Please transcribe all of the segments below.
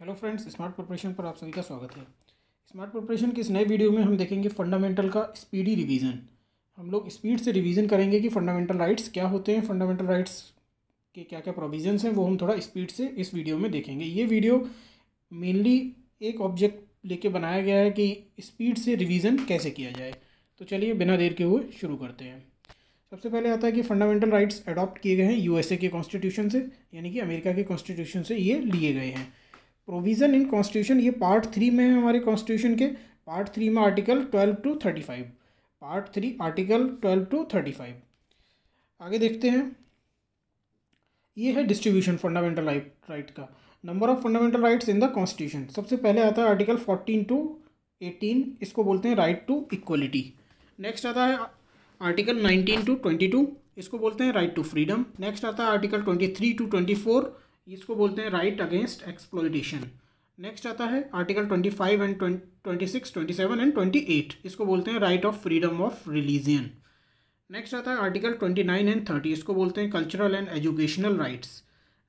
Hello friends, smart preparation पर आप सभी का स्वागत है। स्मार्ट प्रिपरेशन की इस नए वीडियो में हम देखेंगे फंडामेंटल का स्पीडी रिवीजन। हम लोग स्पीड से रिवीजन करेंगे कि फंडामेंटल राइट्स क्या होते हैं, फंडामेंटल राइट्स के क्या क्या प्रोविजंस हैं, वो हम थोड़ा स्पीड से इस वीडियो में देखेंगे। ये वीडियो मेनली एक ऑब्जेक्ट लेके बनाया गया है कि स्पीड से रिवीजन कैसे किया जाए। तो चलिए बिना देर के हुए शुरू करते हैं। सबसे पहले आता है कि फंडामेंटल राइट्स अडॉप्ट किए गए हैं यूएसए के कॉन्स्टिट्यूशन से, यानी कि अमेरिका के कॉन्स्टिट्यूशन से ये लिए गए हैं। प्रोविज़न इन कॉन्स्टिट्यूशन, ये पार्ट 3 में है हमारे कॉन्स्टिट्यूशन के। पार्ट 3 में article 12 to 35, part 3 article 12 to 35। आगे देखते हैं, ये है डिस्ट्रीब्यूशन फंडामेंटल राइट का। Number of fundamental rights in the constitution. सबसे पहले आता है आर्टिकल 14 टू 18, इसको बोलते हैं राइट टू इक्वलिटी। नेक्स्ट आता है आर्टिकल 19 टू 22, इसको बोलते हैं राइट टू फ्रीडम। नेक्स्ट आता है आर्टिकल 23 टू 24, इसको बोलते हैं राइट अगेंस्ट एक्सप्लॉयटेशन। नेक्स्ट आता है आर्टिकल 25 एंड 26, 27 एंड 28, इसको बोलते हैं right of freedom of religion. Next आता है आर्टिकल 29 एंड 30, इसको बोलते हैं cultural and educational rights.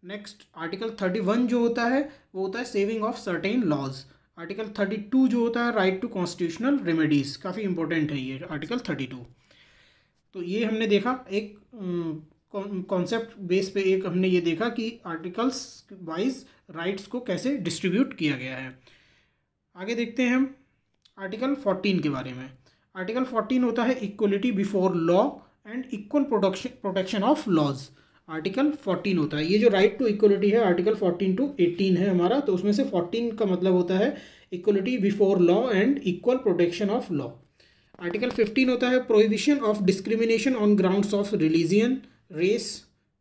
Next article 31 जो होता है वो होता है saving of certain laws. Article 32 जो होता है राइट टू कॉन्स्टिट्यूशनल रेमेडीज़, काफ़ी इंपॉर्टेंट है ये आर्टिकल 32। तो ये हमने देखा एक कॉन्सेप्ट बेस पे, एक हमने ये देखा कि आर्टिकल्स वाइज राइट्स को कैसे डिस्ट्रीब्यूट किया गया है। आगे देखते हैं हम आर्टिकल 14 के बारे में। आर्टिकल 14 होता है equality before law and equal protection of laws. Article 14 होता है, ये जो राइट टू इक्वलिटी है आर्टिकल 14 टू 18 है हमारा, तो उसमें से 14 का मतलब होता है equality before law and equal protection of law. Article 15 होता है prohibition of discrimination on grounds of religion, race,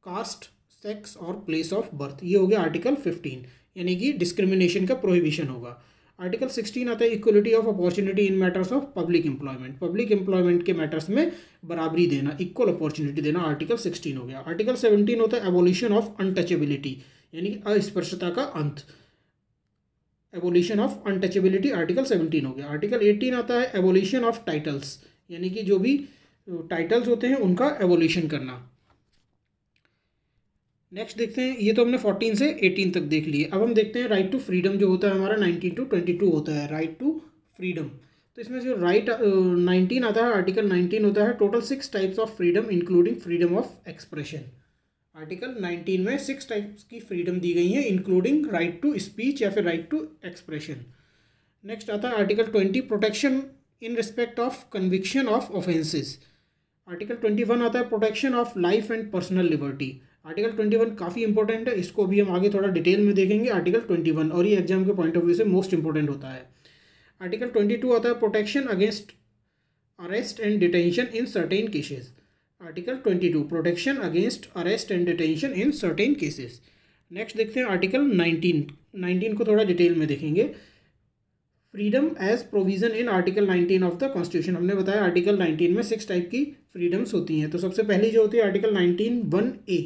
caste, sex और प्लेस ऑफ बर्थ। ये हो गया आर्टिकल 15, यानी कि डिस्क्रिमिनेशन का प्रोहिबिशन होगा। आर्टिकल 16 आता है equality of opportunity in matters of public employment. Public employment के मैटर्स में बराबरी देना, इक्वल अपॉर्चुनिटी देना, आर्टिकल 16 हो गया। आर्टिकल 17 होता है एबोलिशन ऑफ अनटचेबिलिटी, यानी कि अस्पर्शता का अंत। एबोलिशन ऑफ अनटचेबिलिटी आर्टिकल 17 हो गया। आर्टिकल 18 आता है एबोलिशन ऑफ टाइटल्स, यानी कि जो भी टाइटल्स होते हैं उनका एबोलिशन करना। नेक्स्ट देखते हैं, ये तो हमने 14 से 18 तक देख लिए। अब हम देखते हैं राइट टू फ्रीडम जो होता है हमारा 19 टू 22 होता है राइट टू फ्रीडम। तो इसमें जो राइट 19 आता है, आर्टिकल 19 होता है total 6 types of freedom including freedom of expression. Article 19 में 6 टाइप्स की फ्रीडम दी गई है इंक्लूडिंग राइट टू स्पीच या फिर राइट टू एक्सप्रेशन। नेक्स्ट आता है article 20 protection in respect of conviction of offences. Article 21 आता है protection of life and personal liberty. Article 21 काफ़ी इंपॉर्टेंट है, इसको भी हम आगे थोड़ा डिटेल में देखेंगे। आर्टिकल 21, और ये एग्जाम के पॉइंट ऑफ व्यू से मोस्ट इंपॉर्टेंट होता है। आर्टिकल 22 आता है protection against arrest and detention in certain cases. Article 22 protection against arrest and detention in certain cases. Next देखते हैं आर्टिकल 19 को थोड़ा डिटेल में देखेंगे। Freedom as provision in article 19 of the constitution. हमने बताया आर्टिकल 19 में 6 टाइप की फ्रीडम्स होती हैं। तो सबसे पहली जो होती है आर्टिकल 19(1)(a),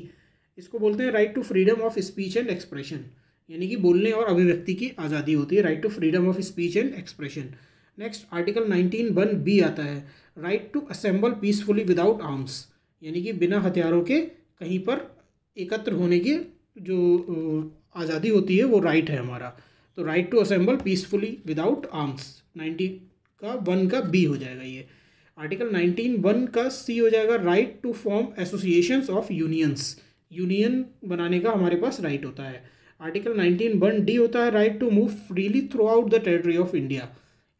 इसको बोलते हैं right to freedom of speech and expression, यानी कि बोलने और अभिव्यक्ति की आज़ादी होती है, right to freedom of speech and expression. Next article 19(1)(b) आता है right to assemble peacefully without arms, यानी कि बिना हथियारों के कहीं पर एकत्र होने की जो आज़ादी होती है वो राइट है हमारा। तो right to assemble peacefully without arms 90 का 1 का बी हो जाएगा ये। आर्टिकल 19(1) का सी हो जाएगा right to form associations of unions, union बनाने का हमारे पास राइट होता है। आर्टिकल 19(1)(d) होता है right to move freely throughout the territory of India.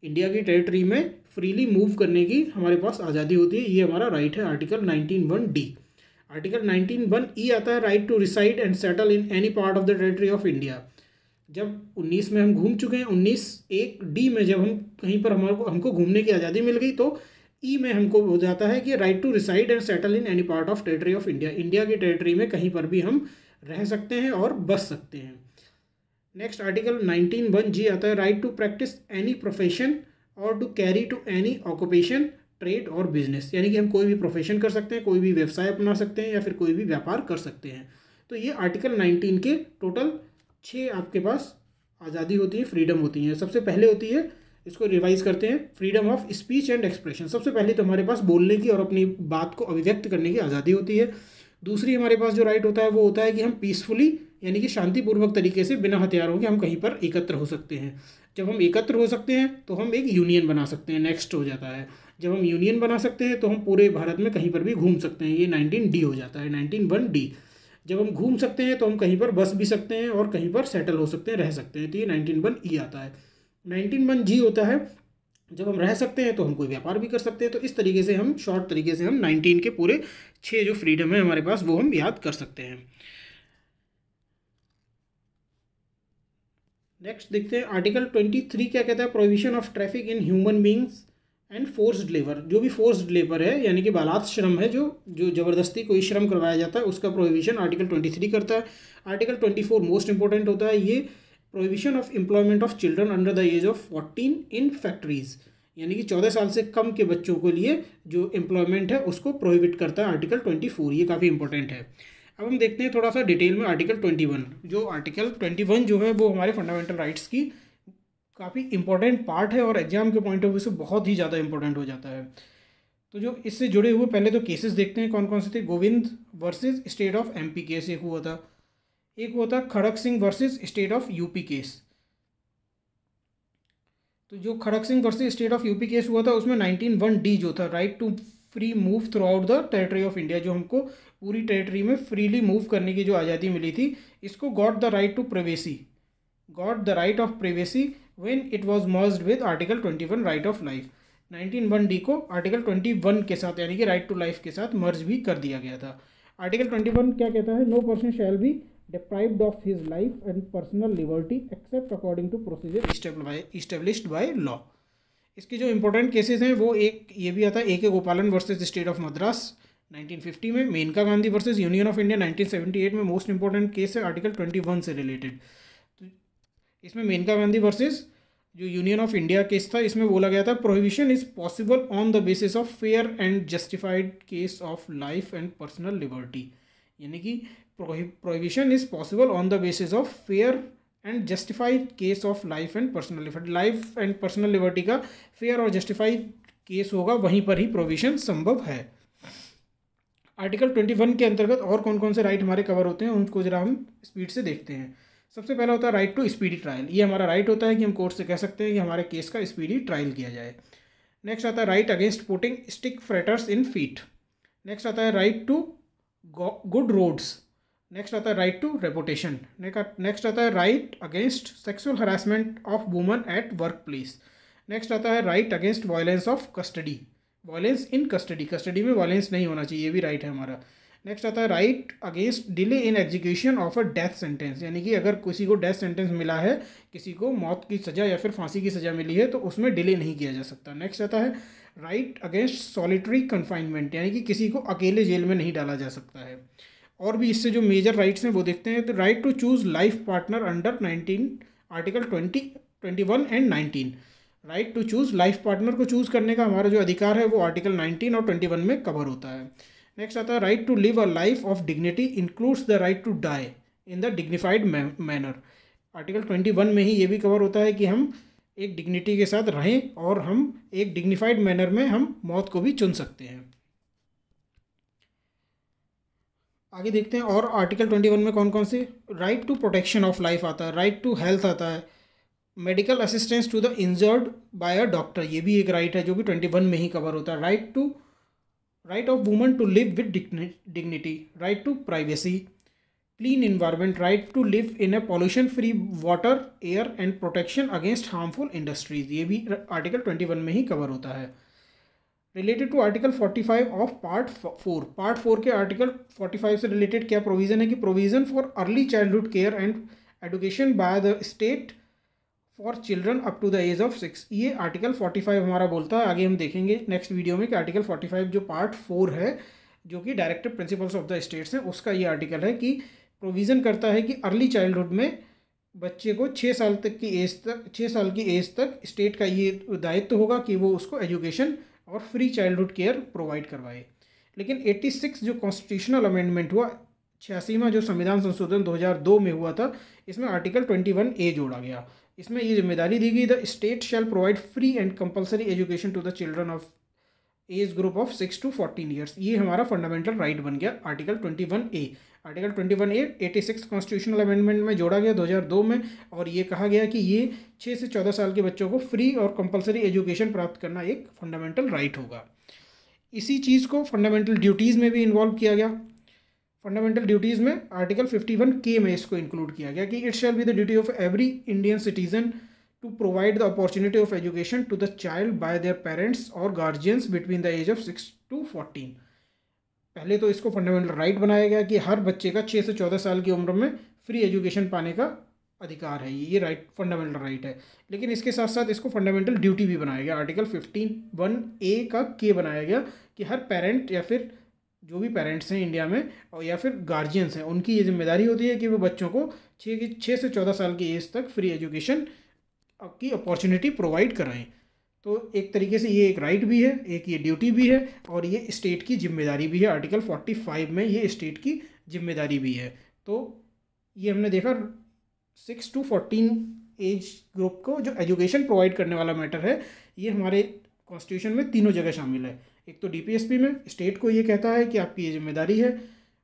India की टेरिटरी में फ्रीली मूव करने की हमारे पास आज़ादी होती है, ये हमारा राइट है आर्टिकल 19(1)(d). आर्टिकल 19(1)(e) आता है right to reside and settle in any part of the territory of India. जब 19 में हम घूम चुके हैं, 19(1)(d) में जब हम कहीं पर हमको घूमने की आज़ादी मिल गई, तो ई में हमको हो जाता है कि right to reside and settle in any part of territory of India. India की टेरिटरी में कहीं पर भी हम रह सकते हैं और बस सकते हैं। नेक्स्ट आर्टिकल 19(1)(g) आता है right to practise any profession और to carry to any occupation, trade और बिजनेस, यानी कि हम कोई भी प्रोफेशन कर सकते हैं, कोई भी व्यवसाय अपना सकते हैं या फिर कोई भी व्यापार कर सकते हैं। तो ये आर्टिकल 19 के टोटल 6 आपके पास आज़ादी होती है, फ्रीडम होती है। सबसे पहले होती है, इसको रिवाइज करते हैं, freedom of speech and expression. सबसे पहले तो हमारे पास बोलने की और अपनी बात को अभिव्यक्त करने की आज़ादी होती है। दूसरी हमारे पास जो राइट होता है वो होता है कि हम पीसफुली यानी कि शांतिपूर्वक तरीके से बिना हथियारों के हम कहीं पर एकत्र हो सकते हैं। जब हम एकत्र हो सकते हैं तो हम एक यूनियन बना सकते हैं, नेक्स्ट हो जाता है। जब हम यूनियन बना सकते हैं तो हम पूरे भारत में कहीं पर भी घूम सकते हैं, ये 19D हो जाता है, 19(1)D। जब हम घूम सकते हैं तो हम कहीं पर बस भी सकते हैं और कहीं पर सेटल हो सकते हैं, रह सकते हैं, तो ये 19(1)E आता है। 19(1)G होता है, जब हम रह सकते हैं तो हम कोई व्यापार भी कर सकते हैं। तो इस तरीके से हम शॉर्ट तरीके से हम 19 के पूरे 6 जो फ्रीडम है हमारे पास वो हम याद कर सकते हैं। नेक्स्ट देखते हैं आर्टिकल 23 क्या कहता है। Prohibition of traffic in human beings and forced labour. जो भी फोर्स्ड लेबर है यानी कि बालात श्रम है, जो जो ज़बरदस्ती कोई श्रम करवाया जाता है, उसका प्रोहिबिशन आर्टिकल 23 करता है। आर्टिकल 24 मोस्ट इंपॉर्टेंट होता है, ये prohibition of employment of children under the age of 14 in factories, यानी कि 14 साल से कम के बच्चों के लिए जो एम्प्लॉयमेंट है उसको प्रोहिबिट करता है आर्टिकल 24। ये काफ़ी इंपॉर्टेंट है। अब हम देखते हैं थोड़ा सा डिटेल में आर्टिकल 21। जो आर्टिकल 21 जो है वो हमारे फंडामेंटल राइट्स की काफ़ी इंपॉर्टेंट पार्ट है और एग्जाम के पॉइंट ऑफ व्यू से बहुत ही ज़्यादा इंपॉर्टेंट हो जाता है। तो जो इससे जुड़े हुए पहले तो केसेस देखते हैं कौन कौन से थे। Govind versus state of MP case एक हुआ था, एक हुआ था Khadak Singh versus state of UP case. तो जो Khadak Singh versus state of UP case हुआ था उसमें 19(1)D जो था, right to free move throughout the territory of India, जो हमको पूरी टेरिटरी में फ्रीली मूव करने की जो आज़ादी मिली थी, इसको got the right to privacy, got the right of privacy when it was merged with article 21 right of life. 19(1)D को आर्टिकल 21 के साथ यानी कि राइट टू लाइफ के साथ मर्ज भी कर दिया गया था। आर्टिकल 21 क्या कहता है। No person shall be deprived of his life and personal liberty except according to procedure established by law। इसके जो इंपॉर्टेंट केसेस हैं वो एक ये भी आता है, A.K. गोपालन वर्सेस स्टेट ऑफ मद्रास 1950 में, Menaka Gandhi versus union of India 1978 में मोस्ट इंपॉर्टेंट केस है आर्टिकल 21 से रिलेटेड। तो इसमें मेनका गांधी वर्सेस जो यूनियन ऑफ इंडिया केस था, इसमें बोला गया था prohibition is possible on the basis of fair and justified case of life and personal liberty, यानी कि prohibition is possible on the basis of fair and justified case of life and personal liberty। Life and personal liberty का fair और justified case होगा, वहीं पर ही provision संभव है। Article 21 के अंतर्गत और कौन कौन से राइट हमारे कवर होते हैं उनको जरा हम स्पीड से देखते हैं। सबसे पहला होता है राइट टू स्पीडी ट्रायल। ये हमारा राइट होता है कि हम कोर्ट से कह सकते हैं कि हमारे केस का स्पीडी ट्रायल किया जाए। नेक्स्ट आता है right against putting stick fetters in feet. Next आता है right to good roads. Next आता है राइट टू रेपुटेशन। नेक्स्ट आता है right against sexual harassment of woman at workplace. Next आता है right against violence of custody, violence in custody, custody में violence नहीं होना चाहिए, ये भी राइट है हमारा। नेक्स्ट आता है right against delay in execution of a death sentence, यानी कि अगर किसी को डेथ सेंटेंस मिला है, किसी को मौत की सज़ा या फिर फांसी की सज़ा मिली है, तो उसमें डिले नहीं किया जा सकता। नेक्स्ट आता है राइट अगेंस्ट सॉलिटरी कन्फाइनमेंट, यानी कि किसी को अकेले जेल में नहीं डाला जा सकता है। और भी इससे जो मेजर राइट्स हैं वो देखते हैं। तो right to choose life partner under 19 article 20, 21 and 19। Right to choose life partner को चूज़ करने का हमारा जो अधिकार है वो आर्टिकल 19 और 21 में कवर होता है। नेक्स्ट आता है right to live a life of dignity includes the right to die in the dignified manner. Article 21 में ही ये भी कवर होता है कि हम एक डिग्निटी के साथ रहें और हम एक डिग्निफाइड मैनर में हम मौत को भी चुन सकते हैं। आगे देखते हैं और आर्टिकल 21 में कौन कौन से। Right to protection of life आता है, राइट टू हेल्थ आता है, medical assistance to the injured by a doctor, ये भी एक राइट है जो कि 21 में ही कवर होता है। Right of woman to live with dignity, right to privacy, clean environment, right to live in a pollution free water air and protection against harmful industries, ये भी आर्टिकल 21 में ही कवर होता है। Related to article 45 of part 4, part 4 के article 45 से related क्या provision है कि provision for early childhood care and education by the state for children up to the age of 6, ये आर्टिकल 45 हमारा बोलता है। आगे हम देखेंगे नेक्स्ट वीडियो में कि आर्टिकल 45 जो पार्ट 4 है जो कि directive principles of the states हैं, उसका ये आर्टिकल है कि प्रोविज़न करता है कि अर्ली चाइल्डहुड में बच्चे को 6 साल की एज तक स्टेट का ये दायित्व होगा कि वो उसको एजुकेशन और फ्री चाइल्डहुड केयर प्रोवाइड करवाए। लेकिन 86 जो कॉन्स्टिट्यूशनल अमेंडमेंट हुआ, 86वां जो संविधान संशोधन 2002 में हुआ था, इसमें आर्टिकल 21A जोड़ा गया। इसमें ये जिम्मेदारी दी गई the state shall provide free and compulsory education to the children of age group of 6 to 14 years. ये हमारा फंडामेंटल राइट बन गया article 21A। Article 21A 86 constitutional amendment में जोड़ा गया 2002 में, और ये कहा गया कि ये 6 से 14 साल के बच्चों को फ्री और कंपलसरी एजुकेशन प्राप्त करना एक फंडामेंटल राइट होगा। इसी चीज़ को फंडामेंटल ड्यूटीज़ में भी इन्वॉल्व किया गया। फंडामेंटल ड्यूटीज़ में आर्टिकल 51K में इसको इंक्लूड किया गया कि it shall be the duty of every Indian citizen to provide the opportunity of education to the child by their parents और guardians between the age of 6 to 14। पहले तो इसको फंडामेंटल राइट बनाया गया कि हर बच्चे का 6 से 14 साल की उम्र में फ्री एजुकेशन पाने का अधिकार है, ये राइट फंडामेंटल राइट है। लेकिन इसके साथ साथ इसको फंडामेंटल ड्यूटी भी बनाया गया, आर्टिकल 51A का K बनाया गया कि हर पेरेंट या फिर जो भी पेरेंट्स हैं इंडिया में और या फिर गार्जियंस हैं, उनकी ये जिम्मेदारी होती है कि वो बच्चों को 6 से 14 साल की एज तक फ्री एजुकेशन की अपॉर्चुनिटी प्रोवाइड कराएं। तो एक तरीके से ये एक राइट भी है, एक ये ड्यूटी भी है, और ये स्टेट की जिम्मेदारी भी है। आर्टिकल 45 में ये स्टेट की जिम्मेदारी भी है। तो ये हमने देखा 6 to 14 एज ग्रुप को जो एजुकेशन प्रोवाइड करने वाला मैटर है, ये हमारे कॉन्स्टिट्यूशन में तीनों जगह शामिल है। एक तो DPSP में स्टेट को ये कहता है कि आपकी ये जिम्मेदारी है,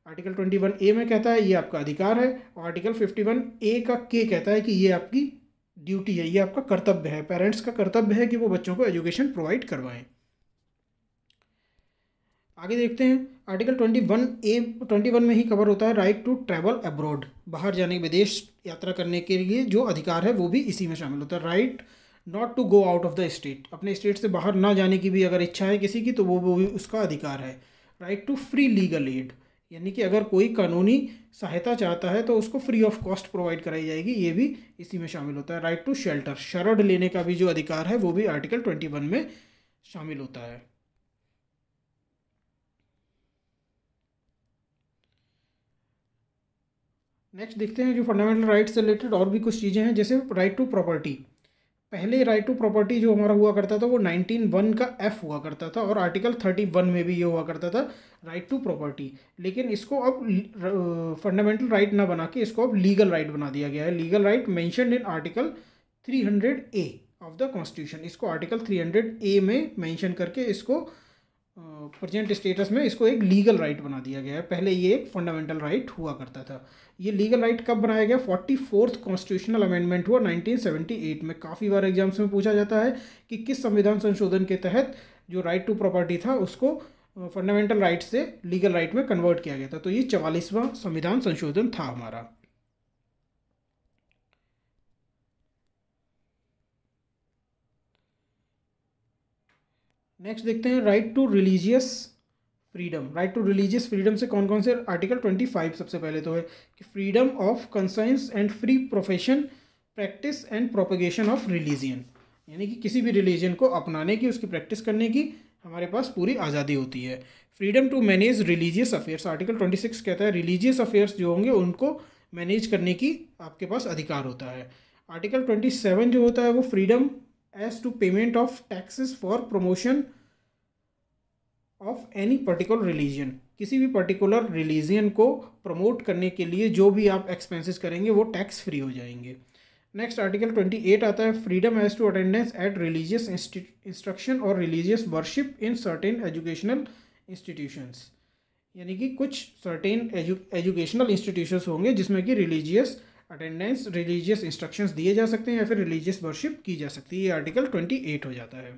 आर्टिकल 21A में कहता है ये आपका अधिकार है, और आर्टिकल 51A का K कहता है कि ये आपकी ड्यूटी है, ये आपका कर्तव्य है, पेरेंट्स का कर्तव्य है कि वो बच्चों को एजुकेशन प्रोवाइड करवाएं। आगे देखते हैं, आर्टिकल 21 में ही कवर होता है राइट टू ट्रैवल अब्रॉड, बाहर जाने विदेश यात्रा करने के लिए जो अधिकार है वो भी इसी में शामिल होता है। Right not to go out of the state, अपने स्टेट से बाहर ना जाने की भी अगर इच्छा है किसी की तो वो भी उसका अधिकार है। Right to free legal aid, यानी कि अगर कोई कानूनी सहायता चाहता है तो उसको फ्री ऑफ कॉस्ट प्रोवाइड कराई जाएगी, ये भी इसी में शामिल होता है। राइट टू शेल्टर, शरण लेने का भी जो अधिकार है वो भी आर्टिकल 21 में शामिल होता है। नेक्स्ट देखते हैं जो फंडामेंटल राइट्स से रिलेटेड और भी कुछ चीज़ें हैं, जैसे राइट टू प्रॉपर्टी। पहले राइट टू प्रॉपर्टी जो हमारा हुआ करता था वो 19(1) का F हुआ करता था, और आर्टिकल 31 में भी ये हुआ करता था राइट टू प्रॉपर्टी। लेकिन इसको अब फंडामेंटल राइट ना बना के इसको अब लीगल राइट बना दिया गया है। Legal right mentioned in article 300A of the constitution, इसको आर्टिकल 300A में मेंशन करके इसको प्रेजेंट स्टेटस में इसको एक लीगल राइट बना दिया गया है। पहले ये एक फंडामेंटल राइट हुआ करता था। ये लीगल राइट कब बनाया गया? 44th कॉन्स्टिट्यूशनल अमेंडमेंट हुआ 1978 में। काफ़ी बार एग्जाम्स में पूछा जाता है कि किस संविधान संशोधन के तहत जो राइट टू प्रॉपर्टी था उसको फंडामेंटल राइट से लीगल राइट में कन्वर्ट किया गया था। तो ये 44वां संविधान संशोधन था हमारा। नेक्स्ट देखते हैं right to religious freedom. Right to religious freedom से कौन कौन से? आर्टिकल 25 सबसे पहले तो है कि freedom of conscience and free profession, practice and propagation of religion, यानी कि किसी भी रिलीजन को अपनाने की, उसकी प्रैक्टिस करने की हमारे पास पूरी आज़ादी होती है। Freedom to manage religious affairs, article 26 कहता है रिलीजियस अफेयर्स जो होंगे उनको मैनेज करने की आपके पास अधिकार होता है। आर्टिकल 27 जो होता है वो freedom as to payment of taxes for promotion of any particular religion, किसी भी पर्टिकुलर रिलीजन को प्रमोट करने के लिए जो भी आप एक्सपेंसेस करेंगे वो टैक्स फ्री हो जाएंगे। नेक्स्ट आर्टिकल 28 आता है freedom as to attendance at religious instruction और religious worship in certain educational institutions, यानी कि कुछ सर्टेन एजुकेशनल इंस्टीट्यूशंस होंगे जिसमें कि रिलीजियस अटेंडेंस, रिलीजियस इंस्ट्रक्शंस दिए जा सकते हैं या फिर रिलीजियस वर्शिप की जा सकती है। ये आर्टिकल 28 हो जाता है।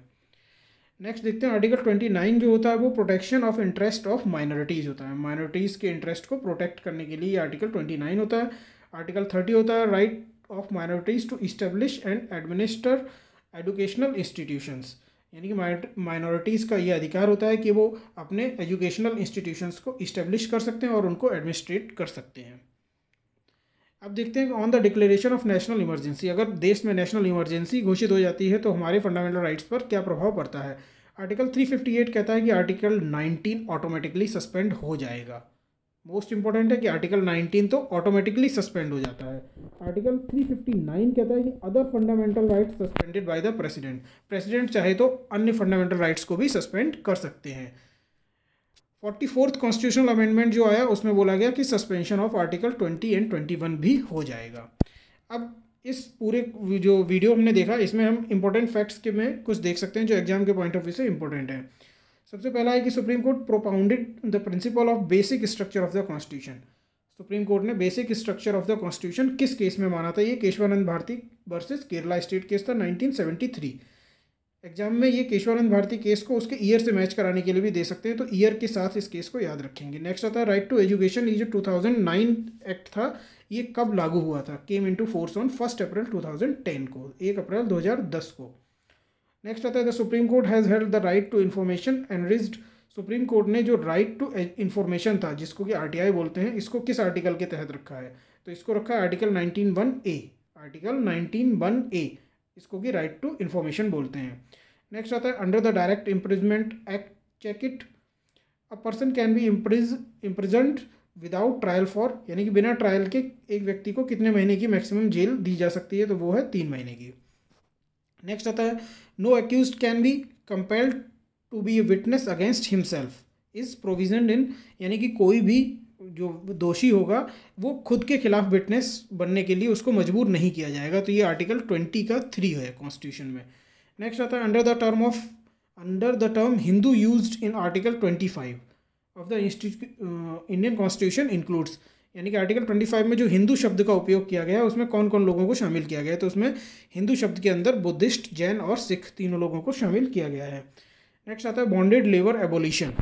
नेक्स्ट देखते हैं आर्टिकल 29 जो होता है वो protection of interest of minorities होता है। माइनॉरिटीज़ के इंटरेस्ट को प्रोटेक्ट करने के लिए आर्टिकल 29 होता है। आर्टिकल 30 होता है right of minorities to establish and administer educational institutions, यानी कि माइनॉरिटीज़ का ये अधिकार होता है कि वो अपने एजुकेशनल इंस्टीट्यूशंस को इस्टेब्लिश कर सकते हैं और उनको एडमिनिस्ट्रेट कर सकते हैं। अब देखते हैं on the declaration of national emergency, अगर देश में नेशनल इमरजेंसी घोषित हो जाती है तो हमारे फंडामेंटल राइट्स पर क्या प्रभाव पड़ता है। आर्टिकल 358 कहता है कि आर्टिकल 19 ऑटोमेटिकली सस्पेंड हो जाएगा। मोस्ट इंपॉर्टेंट है कि आर्टिकल 19 तो ऑटोमेटिकली सस्पेंड हो जाता है। आर्टिकल 359 कहता है कि other fundamental rights suspended by the president, president चाहे तो अन्य फंडामेंटल राइट्स को भी सस्पेंड कर सकते हैं। 44th कॉन्स्टिट्यूशनल अमेंडमेंट जो आया उसमें बोला गया कि सस्पेंशन ऑफ आर्टिकल 20 एंड 21 भी हो जाएगा। अब इस पूरे जो वीडियो हमने देखा इसमें हम इंपॉर्टेंट फैक्ट्स के में कुछ देख सकते हैं जो एग्जाम के पॉइंट ऑफ व्यू से इंपॉर्टेंट है। सबसे पहला है कि supreme court propounded the principle of basic structure of the constitution. Supreme court ने basic structure of the constitution किस केस में माना था? ये Keshavananda Bharati versus Kerala state case था 1973। एग्जाम में ये केशवानंद भारती केस को उसके ईयर से मैच कराने के लिए भी दे सकते हैं, तो ईयर के साथ इस केस को याद रखेंगे। नेक्स्ट आता है राइट टू एजुकेशन। ये जो 2009 एक्ट था ये कब लागू हुआ था? Came into force on 1 April 2010 को, 1 अप्रैल 2010 को। नेक्स्ट आता है the supreme court has held the right to information enriched. Supreme court ने जो राइट टू इन्फॉर्मेशन था, जिसको कि आरटीआई बोलते हैं, इसको किस आर्टिकल के तहत रखा है? तो इसको रखा है आर्टिकल 19(1)(a), आर्टिकल 19(1)(a, इसको कि राइट टू इन्फॉर्मेशन बोलते हैं। नेक्स्ट आता है under the direct imprisonment act, check it, a person can be imprisoned without trial for, यानी कि बिना ट्रायल के एक व्यक्ति को कितने महीने की मैक्सिमम जेल दी जा सकती है? तो वो है 3 महीने की। नेक्स्ट आता है no accused can be compelled to be a witness against himself is provision in, यानी कि कोई भी जो दोषी होगा वो खुद के खिलाफ विटनेस बनने के लिए उसको मजबूर नहीं किया जाएगा। तो ये आर्टिकल 20 का 3 है कॉन्स्टिट्यूशन में। नेक्स्ट आता है under the term Hindu used in article 25 of the Indian constitution includes, यानी कि आर्टिकल 25 में जो हिंदू शब्द का उपयोग किया गया है उसमें कौन कौन लोगों को शामिल किया गया है? तो उसमें हिंदू शब्द के अंदर बुद्धिस्ट, जैन और सिख तीनों लोगों को शामिल किया गया है। नेक्स्ट आता है bonded labour abolition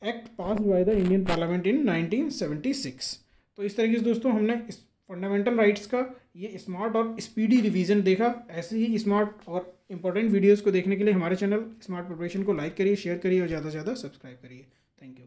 act pass by the Indian parliament in 1976। तो इस तरीके से दोस्तों हमने इस फंडामेंटल राइट्स का ये स्मार्ट और स्पीडी रिवीजन देखा। ऐसे ही स्मार्ट और इंपॉर्टेंट वीडियोस को देखने के लिए हमारे चैनल स्मार्ट प्रिपरेशन को लाइक करिए, शेयर करिए और ज़्यादा से ज़्यादा सब्सक्राइब करिए। Thank you.